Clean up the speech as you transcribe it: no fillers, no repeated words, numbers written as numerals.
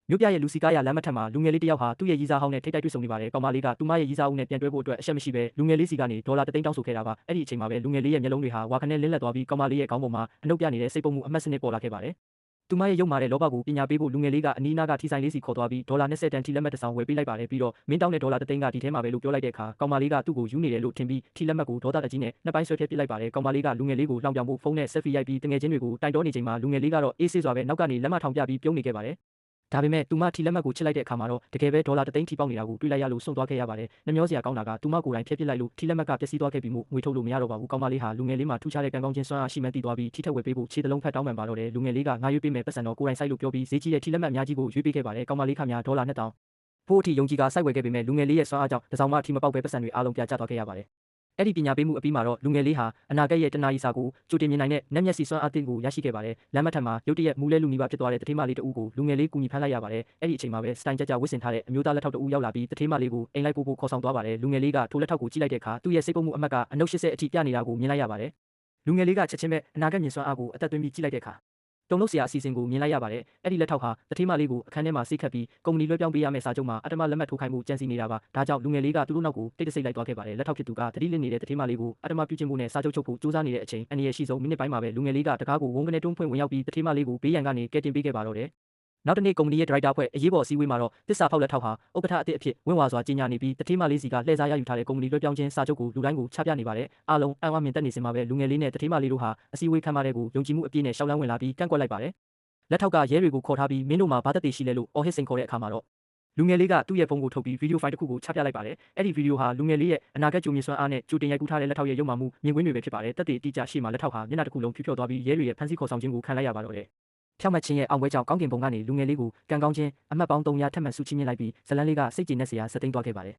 မြို့ပြရဲ့လူစီကားရလမ်းမထက်မှာလူငယ်လေးတစ်ယောက်ဟာသူ့ရဲ့ရည်စားဟောင်းနဲ့ထိတ်တိုက်တွေ့ဆုံနေပါတယ်။ကောင်မလေးကသူမရဲ့ရည်စားဦးနဲ့ပြန်တွဲဖို့အတွက်အရှက်မရှိပဲလူငယ်လေးစီကနေဒေါ်လာ3 သိန်းတောင်းဆိုခဲ့တာပါ။အဲ့ဒီအချိန်မှာပဲလူငယ်လေးရဲ့မျက်လုံးတွေဟာဝါခနဲ့လင်းလက်သွားပြီးကောင်မလေးရဲ့ခေါင်းပေါ်မှာအနှုတ်ပြနေတဲ့စိတ်ပုတ်မှုအမှတ်စနစ်ပေါ်လာခဲ့ပါတယ်။သူမရဲ့ရုပ်မာတဲ့လောဘကိုပညာပေးဖို့လူငယ်လေးကအနီးအနားကထီဆိုင်လေးစီခေါ်သွားပြီးဒေါ်လာ20 တန်ထီလက်မှတ်တစ်စောင်ဝယ်ပေးလိုက်ပါတယ်ပြီးတော့မင်းတောင်းတဲ့ဒေါ်လာ3 သိန်းကဒီထဲမှာပဲလို့ပြောလိုက်တဲ့အခါကောင်မလေးကသူ့ကိုယူနေတယ်လို့ထင်ပြီးထီလက်မှတ်ကိုဒေါသတကြီးနဲ့နှစ်ပိုင်းဆွဲဖျက်ပစ်လိုက်ပါတယ်။ကောင်မလေးကလူငယ်လေးကိုလှောင်ပြောင်ဖို့ဖုန်းနဲ့ဆက်ဖီရိုက်ပြီးတငယ်ချင်းတွေကိုတိုင်တောနေချိန်မှာလူငယ်လေးကတော့အေးဆေးစွာပဲနောက်ကနေလက်မထောင်ပြပြီးပြုံးနေခဲ့ပါတယ်။ဒါပေမဲ့သူမထီလက်မှတ်ကိုချစ်လိုက်တဲ့အခါမှာတော့တကယ်ပဲဒေါ်လာ3 သိန်းထီပေါက်နေတာကိုတွေ့လိုက်ရလို့စွန့်သွားခဲ့ရပါတယ်။နှမျောစရာကောင်းတာကသူမကိုယ်တိုင်ဖျက်ပစ်လိုက်လို့ထီလက်မှတ်ကပျက်စီးသွားခဲ့ပြီးမှငွေထုတ်လို့မရတော့ပါဘူး။ကောင်မလေးဟာလူငယ်လေးမှာထူးခြားတဲ့ကံကောင်းခြင်းစွမ်းအားရှိမှန်းသိသွားပြီးထီထက်ဝယ်ပေးဖို့ခြေတလုံးဖက်တောင်းပန်ပါတော့တယ်။လူငယ်လေးကငါရွေးပေးမယ်ပတ်စံတော့ကိုယ်တိုင်စိုက်လို့ပြောပြီးဈေးကြီးတဲ့ထီလက်မှတ်အများကြီးကိုရွေးပေးခဲ့ပါတယ်။ကောင်မလေးခများဒေါ်လာ2000ဖို့အထိယုံကြည်ကစိုက်ဝယ်ခဲ့ပေမဲ့လူငယ်လေးရဲ့စွမ်းအားကြောင့်တစောင်မှထီမပေါက်ပဲပတ်စံတွေအားလုံးပြကျသွားခဲ့ရပါတယ်။အဲ့ဒီပညာပေးမှုအပြီးမှာတော့လူငယ်လေးဟာအနာဂတ်ရဲ့တနာရီစာကိုကြိုတင်မြင်နိုင်တဲ့နက်မျက်စီစွမ်းအားသစ်ကိုရရှိခဲ့ပါတယ်။လမ်းမထက်မှာရုတ်တရက်မူးလဲလူနီးပါဖြစ်သွားတဲ့တထေးမလေးတဦးကိုလူငယ်လေးကူညီဖမ်းလိုက်ရပါတယ်။အဲ့ဒီအချိန်မှာပဲစတိုင်ကြကြဝစ်ဆင်ထားတဲ့အမျိုးသားလက်ထောက်တဦးရောက်လာပြီးတထေးမလေးကိုအိမ်လိုက်ပို့ခေါ်ဆောင်သွားပါတယ်။လူငယ်လေးကထိုလက်ထောက်ကိုကြည့်လိုက်တဲ့အခါသူ့ရဲ့စိတ်ပုတ်မှုအမှတ်ကအနှုတ်80အထိပြနေတာကိုမြင်လိုက်ရပါတယ်။လူငယ်လေးကချက်ချင်းပဲအနာဂတ်မြင်စွမ်းအားကိုအသက်သွင်းပြီးကြည့်လိုက်တဲ့အခါတုံလို့ဆရာအစီအစဉ်ကိုမြင်လိုက်ရပါတယ်။အဲ့ဒီလက်ထောက်ဟာတထေးမလေးကိုအခန်းထဲမှာစိတ်ခတ်ပြီးကုမ္ပဏီလွှဲပြောင်းပေးရမယ့်စာချုပ်မှာအတ္တမလက်မှတ်ထိုးခိုင်းမှုကြံစည်နေတာပါ။ဒါကြောင့်လူငယ်လေးကသူတို့နောက်ကိုတိတ်တဆိတ်လိုက်သွားခဲ့ပါတယ်။လက်ထောက်ဖြစ်သူကတတိလစ်နေတဲ့တထေးမလေးကိုအတ္တမပြုကျင့်ဖို့နဲ့စာချုပ်ချုပ်ဖို့စူးစမ်းနေတဲ့အချိန်အန္တရာယ်ရှိဆုံးမိနစ်ပိုင်းမှာပဲလူငယ်လေးကတကားကိုဝုန်းကနေတွန်းဖွင့်ဝင်ရောက်ပြီးတထေးမလေးကိုဘေးရန်ကနေကယ်တင်ပေးခဲ့ပါတော့တယ်။နောက်တနေ့ကုမ္ပဏီရဲ့ဒါရိုက်တာအဖွဲ့အရေးပေါ်အစည်းအဝေးမှာတော့တစ္ဆာဖောက်လက်ထောက်ဟာဥက္ကဋ္ဌအသစ်အဖြစ်ဝင့်ဝါစွာကြီးညာနေပြီးတထေးမလေးစီကလှည့်စားရယူထားတဲ့ကုမ္ပဏီလွှဲပြောင်းခြင်းစာချုပ်ကိုလူတိုင်းကိုချပြနေပါတယ်။အားလုံးအံ့အားမြင်တက်နေစင်မှာပဲလူငယ်လေးနဲ့တထေးမလေးတို့ဟာအစည်းအဝေးခန်းမထဲကိုယုံကြည်မှုအပြည့်နဲ့ရှောက်လန်းဝင်လာပြီးကန့်ကွက်လိုက်ပါတယ်။လက်ထောက်ကရဲတွေကိုခေါ်ထားပြီးမင်းတို့မှာဘာသက်သေရှိလဲလို့အော်ဟစ်စိန်ခေါ်တဲ့အခါမှာတော့လူငယ်လေးကသူ့ရဲ့ဖုန်းကိုထုတ်ပြီးဗီဒီယိုဖိုင်တစ်ခုကိုချပြလိုက်ပါတယ်။အဲ့ဒီဗီဒီယိုဟာလူငယ်လေးရဲ့အနာဂတ်ကြိုမြင်စွမ်းအားနဲ့ကြိုတင်ရိုက်ကူးထားတဲ့လက်ထောက်ရဲ့ရုပ်မာမှုမြင်ကွင်းတွေပဲဖြစ်ပါတယ်။တက်တေအတိအကျရှေ့မှာလက်ထောက်ဟာမျက်နှာတစ်ခုလုံးဖြူဖြော့သွားပြီးရဲတွေရဲ့ဖမ်းဆီးခေါ်ဆောင်ခြင်းကိုခံလိုက်ရပါတော့တယ်။ဖြောက်မှတ်ခြင်းရဲ့အောင်ပွဲကြောင့်ကောင်းကင်ဘုံကနေလူငယ်လေးကိုကံကောင်းခြင်းအမှတ်ပေါင်း300ထပ်မံဆုချီးမြှင့်လိုက်ပြီးဇလန်းလေးကစိတ်ကျေနပ်စရာစက်သိမ်းသွားခဲ့ပါတယ်